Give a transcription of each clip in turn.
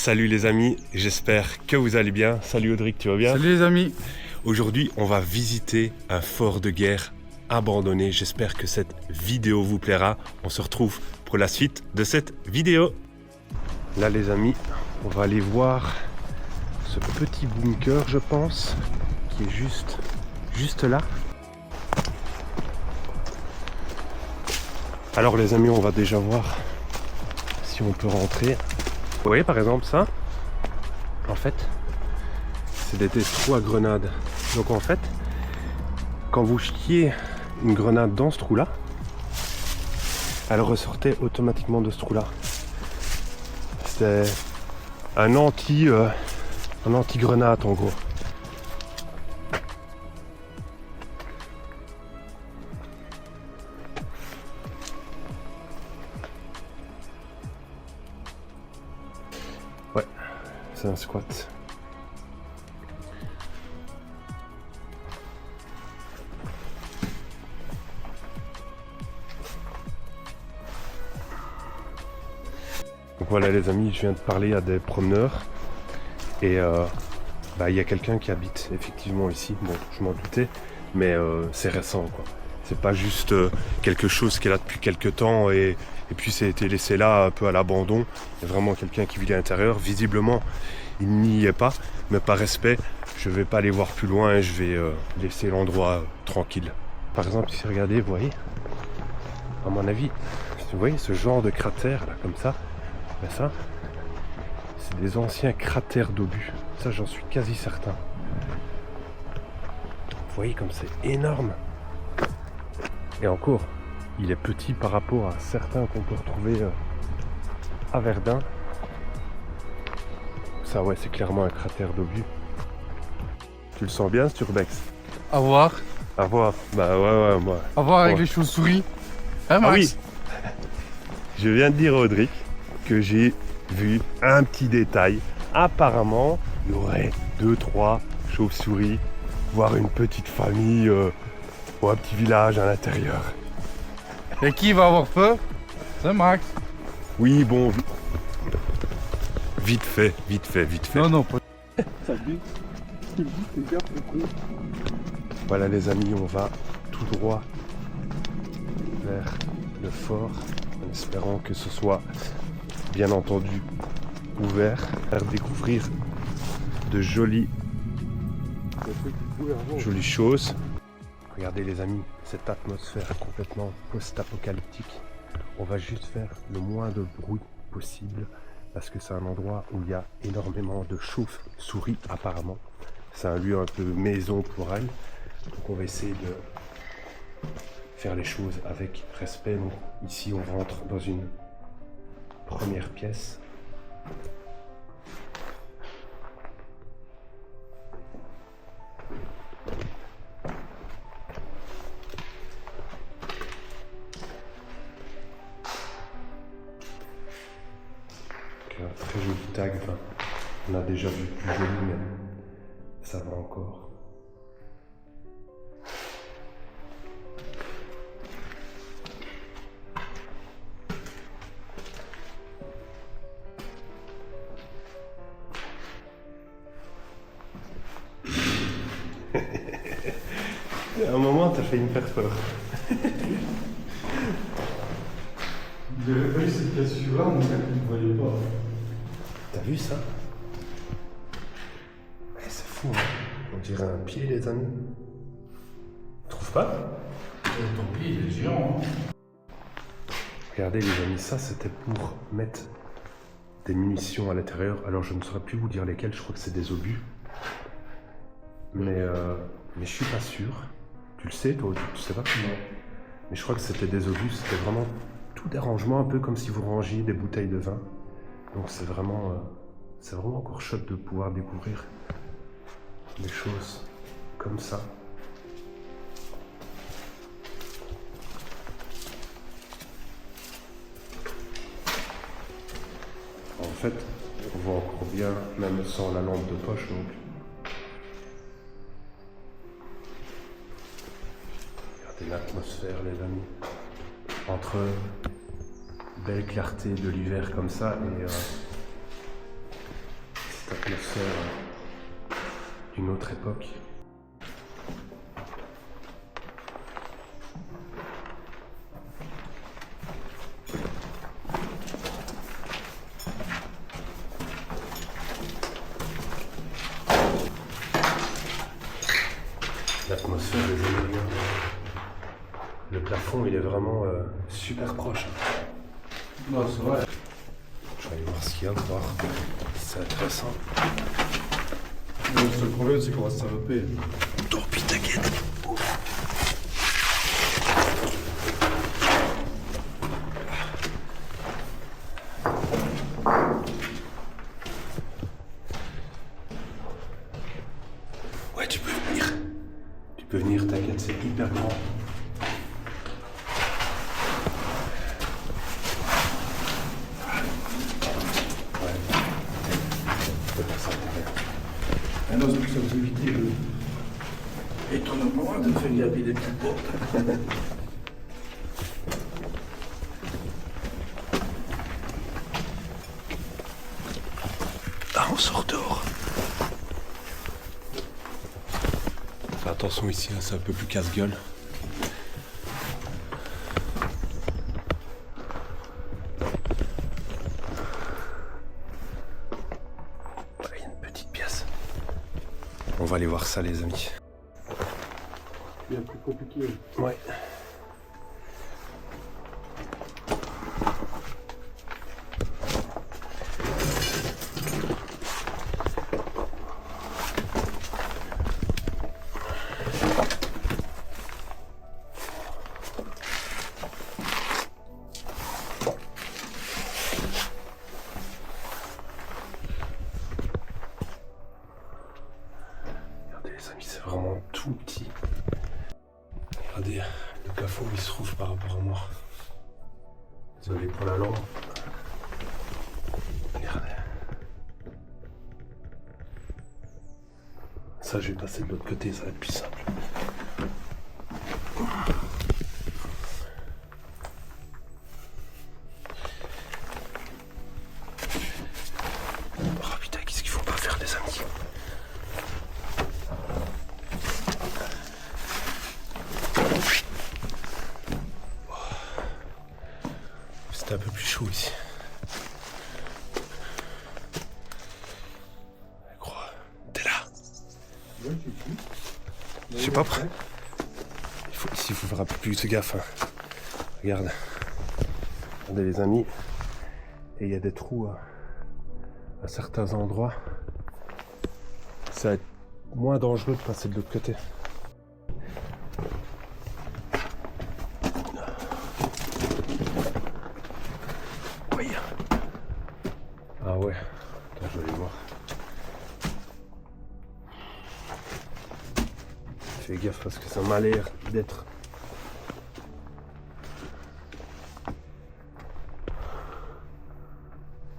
Salut les amis, j'espère que vous allez bien. Salut Audric, tu vas bien? Salut les amis. Aujourd'hui, on va visiter un fort de guerre abandonné. J'espère que cette vidéo vous plaira. On se retrouve pour la suite de cette vidéo. Là les amis, on va aller voir ce petit bunker, je pense, qui est juste là. Alors les amis, on va déjà voir si on peut rentrer. Vous voyez par exemple ça, en fait, c'est des trous à grenades. Donc en fait, quand vous jetiez une grenade dans ce trou-là, elle ressortait automatiquement de ce trou-là. C'était un anti-grenade en gros. Ouais, c'est un squat. Donc voilà les amis, je viens de parler à des promeneurs et il y a quelqu'un qui habite effectivement ici. Bon, je m'en doutais, mais c'est récent quoi. C'est pas juste quelque chose qui est là depuis quelques temps et puis ça a été laissé là un peu à l'abandon. Il y a vraiment quelqu'un qui vit à l'intérieur. Visiblement, il n'y est pas, mais par respect, je vais pas aller voir plus loin et je vais laisser l'endroit tranquille. Par exemple, ici, regardez, vous voyez, à mon avis, vous voyez ce genre de cratère là comme ça, ben ça, c'est des anciens cratères d'obus. Ça, j'en suis quasi certain. Vous voyez comme c'est énorme. Et encore, il est petit par rapport à certains qu'on peut retrouver à Verdun. Ça, ouais, c'est clairement un cratère d'obus. Tu le sens bien, Sturbex? À voir. À voir. Bah ouais, moi. À voir avec Ouais. les chauves-souris. Hein, Max? Ah oui. Je viens de dire à Audric que j'ai vu un petit détail. Apparemment, il y aurait 2-3 chauves-souris, voire une petite famille ou un petit village à l'intérieur. Et qui va avoir peur? C'est Max. Oui, bon, vite fait. Non, pas. Voilà les amis, on va tout droit vers le fort, en espérant que ce soit bien entendu ouvert, faire découvrir de jolies choses. Regardez les amis, cette atmosphère complètement post-apocalyptique. On va juste faire le moins de bruit possible parce que c'est un endroit où il y a énormément de chauves-souris apparemment. C'est un lieu un peu maison pour elles. Donc on va essayer de faire les choses avec respect. Donc ici on rentre dans une première pièce. Un très joli tag, enfin, on a déjà vu plus joli mais ça va encore. À un moment t'as failli me faire peur. J'avais pas eu cette cassure-là, mon gars, qui ne voyait pas. T'as vu ça? C'est fou, hein? On dirait un pied les amis. Tu trouves pas? Ton pied, il est géant. Regardez les amis, ça c'était pour mettre des munitions à l'intérieur. Alors je ne saurais plus vous dire lesquelles, je crois que c'est des obus. Mais je suis pas sûr. Tu le sais toi, tu sais pas? Non. Mais je crois que c'était des obus, c'était vraiment tout des rangements, un peu comme si vous rangiez des bouteilles de vin. Donc c'est vraiment encore chouette de pouvoir découvrir des choses comme ça. En fait, on voit encore bien, même sans la lampe de poche, donc. Regardez l'atmosphère, les amis. Entre belle clarté de l'hiver comme ça et Cette atmosphère d'une autre époque. L'atmosphère des Améliens. Le plafond, il est vraiment super proche. Non, c'est vrai. Je vais aller voir ce qu'il y a, voir. C'est intéressant. Le seul problème, c'est qu'on va se saloper. Oh putain, t'inquiète. Ouais, tu peux venir. Tu peux venir, t'inquiète, c'est hyper grand. Ah non, c'est pour ça que vous évitez le... Et ton endroit de faire gagner des petites portes. Ah, on sort dehors. Fais attention ici, hein, c'est un peu plus casse-gueule. Il y a une petite pièce. On va aller voir ça, les amis. Bien plus compliqué. Ouais. Regardez les amis, c'est vraiment tout petit. Regardez le plafond, il se trouve par rapport à moi. Désolé pour la lampe. Regardez. Ça, je vais passer de l'autre côté, ça va être plus simple. Oh putain, qu'est-ce qu'il faut pas faire, les amis? C'est un peu plus chaud ici. Je crois. T'es là? Ouais, je suis. Je suis pas prêt. Ici, il faut faire un peu plus de gaffe. Hein. Regarde. Regardez les amis. Et il y a des trous à certains endroits. Ça va être moins dangereux de passer de l'autre côté. Oui. Ah ouais. Attends, je vais aller voir. Fais gaffe parce que ça m'a l'air d'être...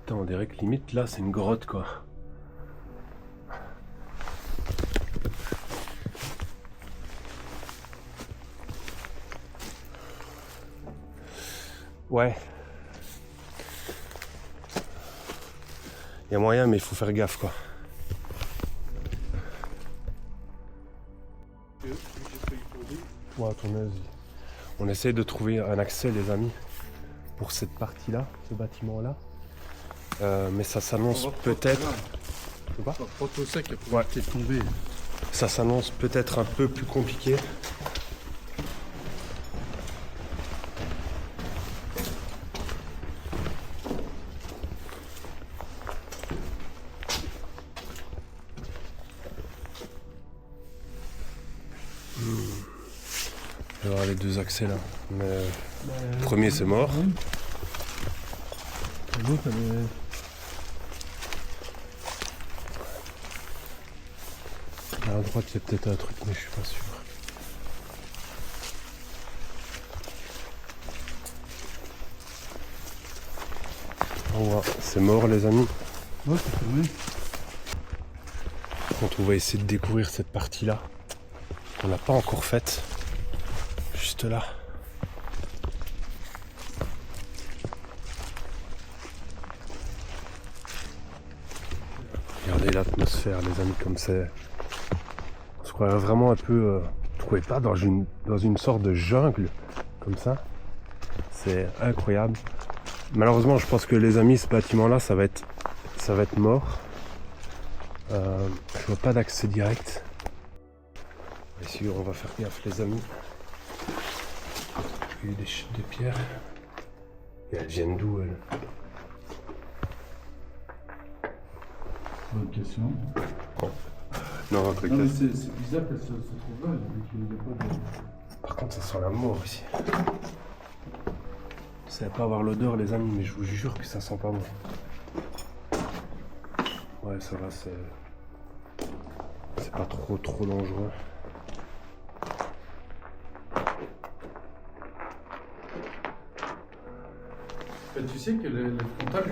Putain, on dirait que limite là c'est une grotte quoi. Ouais. Il y a moyen mais il faut faire gaffe quoi. Ouais, à ton aise. On essaye de trouver un accès les amis pour cette partie là, ce bâtiment là. Mais ça s'annonce peut-être... Pas trop sec, après Ouais. t'es tombé. Ça s'annonce peut-être un peu plus compliqué. Je vais voir les deux accès là. Mais le premier c'est mort. L'autre, elle est... À droite il y a peut-être un truc mais je suis pas sûr. Voilà, c'est mort les amis. Ouais, c'est fermé. Par contre on va essayer de découvrir cette partie là. On l'a pas encore faite. Juste là. Regardez. Regardez l'atmosphère, les amis, comme c'est. On se croirait vraiment un peu. Vous trouvez pas dans une sorte de jungle comme ça? C'est incroyable. Malheureusement, je pense que les amis, ce bâtiment-là, ça va être mort. Je vois pas d'accès direct. Ici, on va faire gaffe, les amis. Il y a eu des chutes de pierre. Et elles viennent d'où, elles? Bonne question. Non, un truc Non, là. mais c'est bizarre qu'elle se trouve là. Il n'y a pas de... Par contre, ça sent la mort ici. Je savais pas avoir l'odeur, les amis, mais je vous jure que ça sent pas bon. Ouais, ça va, c'est pas trop dangereux. Mais tu sais que le frontal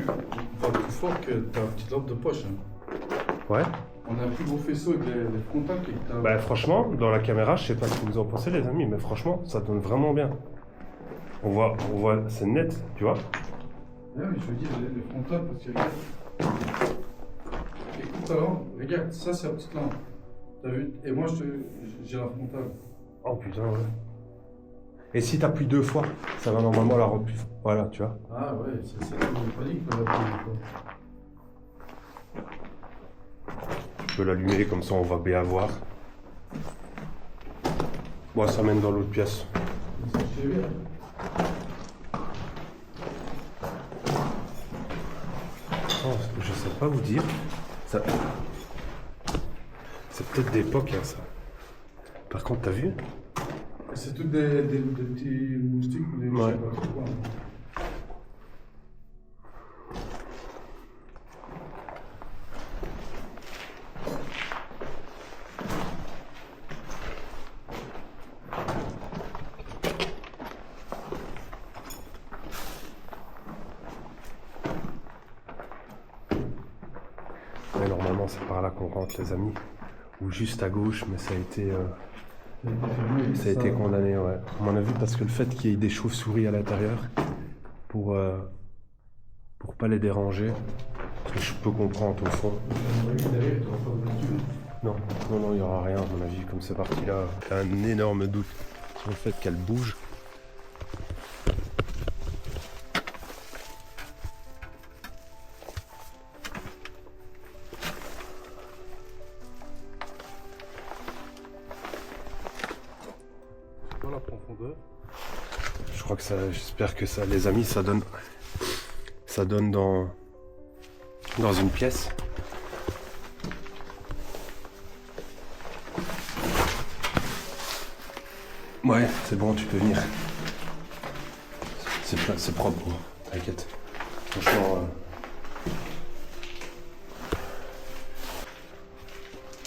va plus fort que ta petite lampe de poche. Hein. Ouais. On a un plus gros faisceau avec les frontales que ta... Bah franchement, dans la caméra, je sais pas ce que vous en pensez, les amis, mais franchement, ça donne vraiment bien. On voit, c'est net, tu vois. Ouais, mais je veux dire, les frontales, parce que regarde. Écoute ta lampe, regarde, ça c'est la petite lampe. T'as vu? Et moi j'ai la frontale. Oh putain, ouais. Et si t'appuies 2 fois, ça va normalement la rendre plus. Voilà, tu vois. Ah ouais, c'est panique pour la première fois. Je peux l'allumer, comme ça on va bien voir. Bon, ça mène dans l'autre pièce. C'est bien. Oh, je sais pas vous dire. Ça... C'est peut-être d'époque, hein, ça. Par contre, t'as vu? C'est tout des petits moustiques ou des Ouais. je sais pas trop quoi. Ouais, normalement, c'est par là qu'on rentre, les amis. Ou juste à gauche, mais ça a été condamné, ouais. À mon avis, parce que le fait qu'il y ait des chauves-souris à l'intérieur, pour pas les déranger, ce que je peux comprendre au fond. Non, il n'y aura rien, à mon avis, comme c'est parti là. T'as un énorme doute sur le fait qu'elle bouge. Dans la profondeur. Je crois que ça, j'espère que ça, les amis, ça donne dans une pièce. Ouais, c'est bon, tu peux venir. C'est propre, gros. T'inquiète. Franchement,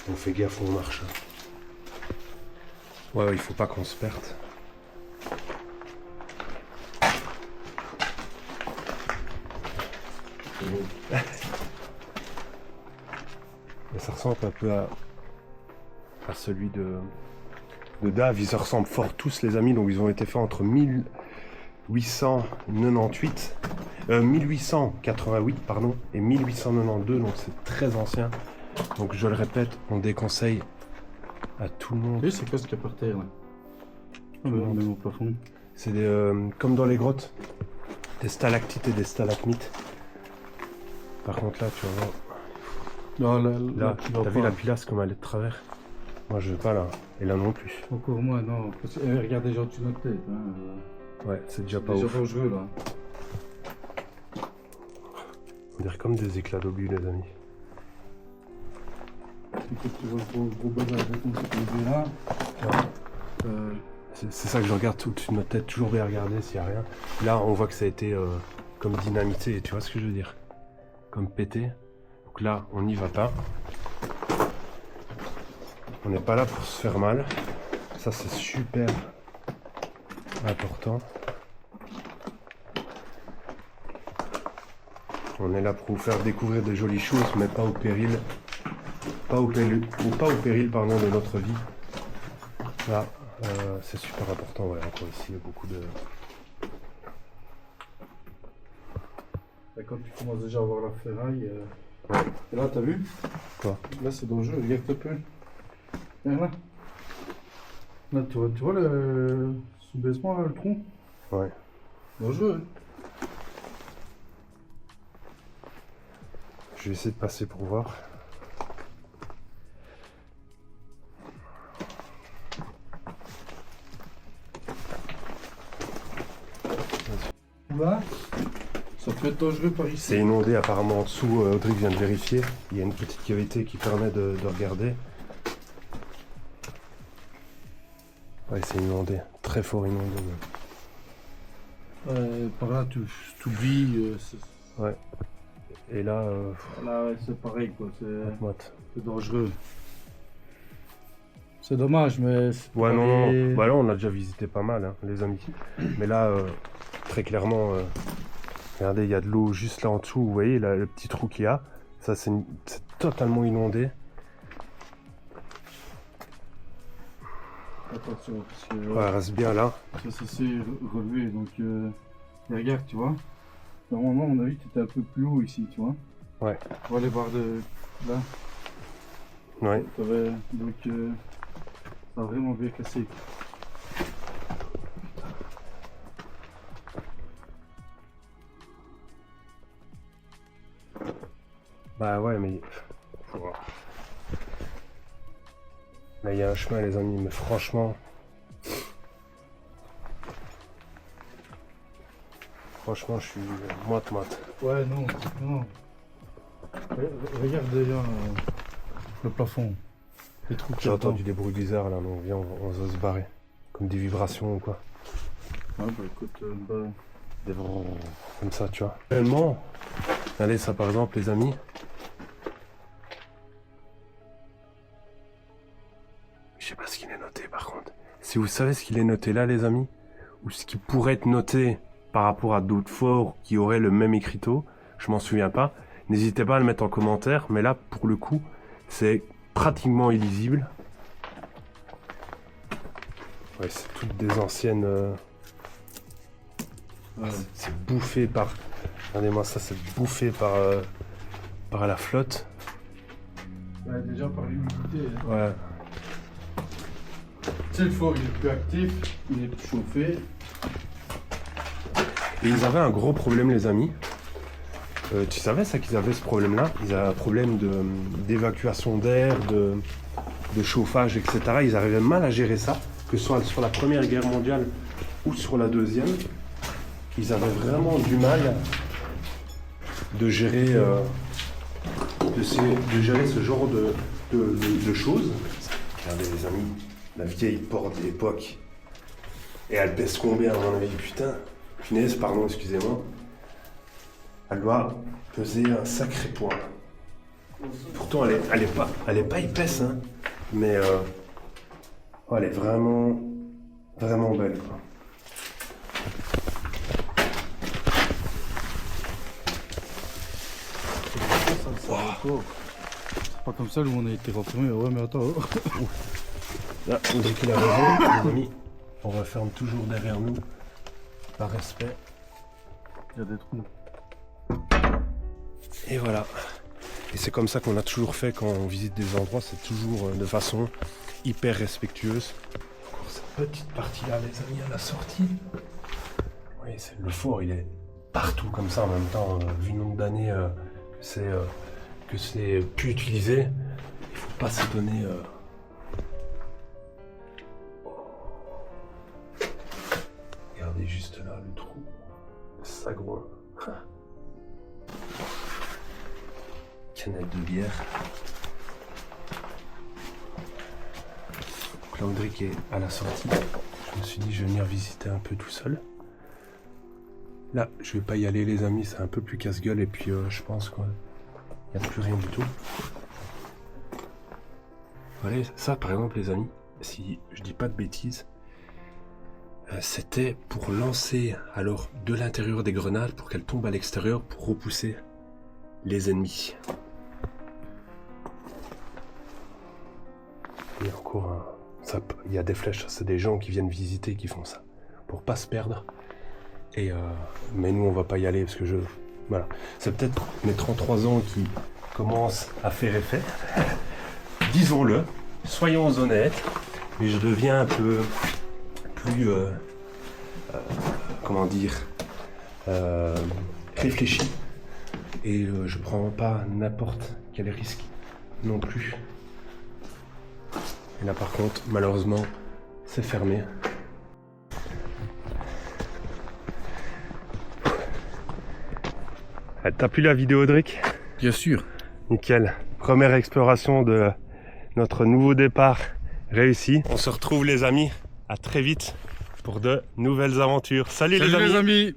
on fait gaffe où on marche. Ouais, il faut pas qu'on se perde. Mais ça ressemble un peu à celui de Dave. Ils se ressemblent fort tous, les amis. Donc ils ont été faits entre 1888 pardon, et 1892. Donc c'est très ancien. Donc je le répète, on déconseille à tout le monde. Tu sais, c'est quoi ce qu'il y a par terre là? Même au plafond. C'est comme dans les grottes, des stalactites et des stalagmites. Par contre là, tu vas voir. Non, Là, t'as vu la pilasse comme elle est de travers? Moi je veux pas là, et là non plus. Encore moins, non. Parce que, regarde déjà au-dessus de notre tête. Hein. Ouais, c'est déjà pas Déjà ouf. dangereux là. On dirait comme des éclats d'obus, les amis. Écoute, tu vois le gros bazar de con qu'on là. C'est ça que je regarde au-dessus de notre tête, toujours bien regarder s'il y a rien. Là, on voit que ça a été comme dynamité, tu vois ce que je veux dire? Comme pété. Donc là, on n'y va pas. On n'est pas là pour se faire mal. Ça, c'est super important. On est là pour vous faire découvrir des jolies choses, mais pas au péril. Pas au péril, pardon, de notre vie. Là, c'est super important. Ouais, encore ici, il y a beaucoup de... Et quand tu commences déjà à voir la ferraille, Et là, t'as vu? Quoi? Là, c'est dangereux, regarde un peu. Viens là. Là, tu vois le sous-baissement, là, le tronc? Ouais. Dangereux. Je vais essayer de passer pour voir. Là, ça peut être dangereux par ici. C'est inondé apparemment en dessous, Audrey vient de vérifier. Il y a une petite cavité qui permet de regarder. Ouais, c'est inondé, très fort inondé. Par là, tu oublies. Ouais. Et là, Là, ouais, c'est pareil, quoi. moite. C'est dangereux. C'est dommage, mais. Ouais, non. Bah là, on a déjà visité pas mal, hein, les amis. Mais là, très clairement, regardez, il y a de l'eau juste là en dessous. Vous voyez, là, le petit trou qu'il y a. Ça, c'est totalement inondé. Attention, parce que. Ouais, reste bien là. Ça, c'est relevé, donc. Et regarde, tu vois. Normalement, on a vu que tu étais un peu plus haut ici, tu vois. Ouais. On va aller voir de là. Ouais. Donc, ça a vraiment bien cassé. Bah ouais, mais... Là, il y a un chemin, les amis, mais franchement... Franchement, je suis moite. Ouais, non. Regarde déjà le plafond. Les trous J'ai entendu des bruits bizarres là, donc viens, on va se barrer. Comme des vibrations ou quoi. Ah bah écoute, Des brrr, comme ça, tu vois. Réellement, regardez ça par exemple, les amis. Je sais pas ce qu'il est noté par contre. Si vous savez ce qu'il est noté là, les amis, ou ce qui pourrait être noté par rapport à d'autres forts qui auraient le même écriteau, je m'en souviens pas. N'hésitez pas à le mettre en commentaire, mais là, pour le coup, c'est pratiquement illisible. Ouais, c'est toutes des anciennes... ouais. C'est bouffé par... Regardez-moi ça, c'est bouffé par la flotte. Ouais, déjà par l'humidité. Ouais. Tu sais, le four il est plus actif, il est plus chauffé. Et ils avaient un gros problème, les amis. Tu savais ça qu'ils avaient ce problème-là? Ils avaient un problème d'évacuation d'air, de chauffage, etc. Ils arrivaient mal à gérer ça, que ce soit sur la Première Guerre mondiale ou sur la Deuxième. Ils avaient vraiment du mal de gérer, de gérer ce genre de choses. Regardez les amis, la vieille porte d'époque. Et elle pèse combien à mon avis? Putain, punaise, pardon, excusez-moi. Elle doit peser un sacré poids. Pourtant, elle est pas épaisse, hein. Mais elle est vraiment belle, quoi. C'est pas comme ça où on a été renfermé. Ouais, mais attends. Là, on dirait qu'il a raison, les amis. On referme toujours derrière nous, par respect. Il y a des trous. Et voilà. Et c'est comme ça qu'on a toujours fait quand on visite des endroits, c'est toujours de façon hyper respectueuse. Encore cette petite partie-là, les amis, à la sortie. Oui, le fort, il est partout comme ça en même temps, vu le nombre d'années que c'est plus utilisé. Il faut pas s'étonner. Regardez juste là le trou. Sagouin. Canette de bière. Donc là, Audrey qui est à la sortie. Je me suis dit, je vais venir visiter un peu tout seul. Là, je vais pas y aller, les amis, c'est un peu plus casse-gueule. Et puis, je pense qu'il n'y a plus rien du tout. Voilà, ça, par exemple, les amis, si je dis pas de bêtises, c'était pour lancer alors de l'intérieur des grenades pour qu'elles tombent à l'extérieur pour repousser les ennemis. Il y a encore il y a des flèches, c'est des gens qui viennent visiter qui font ça pour pas se perdre. Et mais nous on va pas y aller parce que voilà, c'est peut-être mes 33 ans commence à faire effet. Disons-le, soyons honnêtes, mais je deviens un peu plus, comment dire, réfléchi. Et je prends pas n'importe quel risque non plus. Et là par contre, malheureusement, c'est fermé. T'as pu la vidéo, Drick? Bien sûr. Nickel. Première exploration de notre nouveau départ réussi. On se retrouve les amis, à très vite pour de nouvelles aventures. Salut les amis.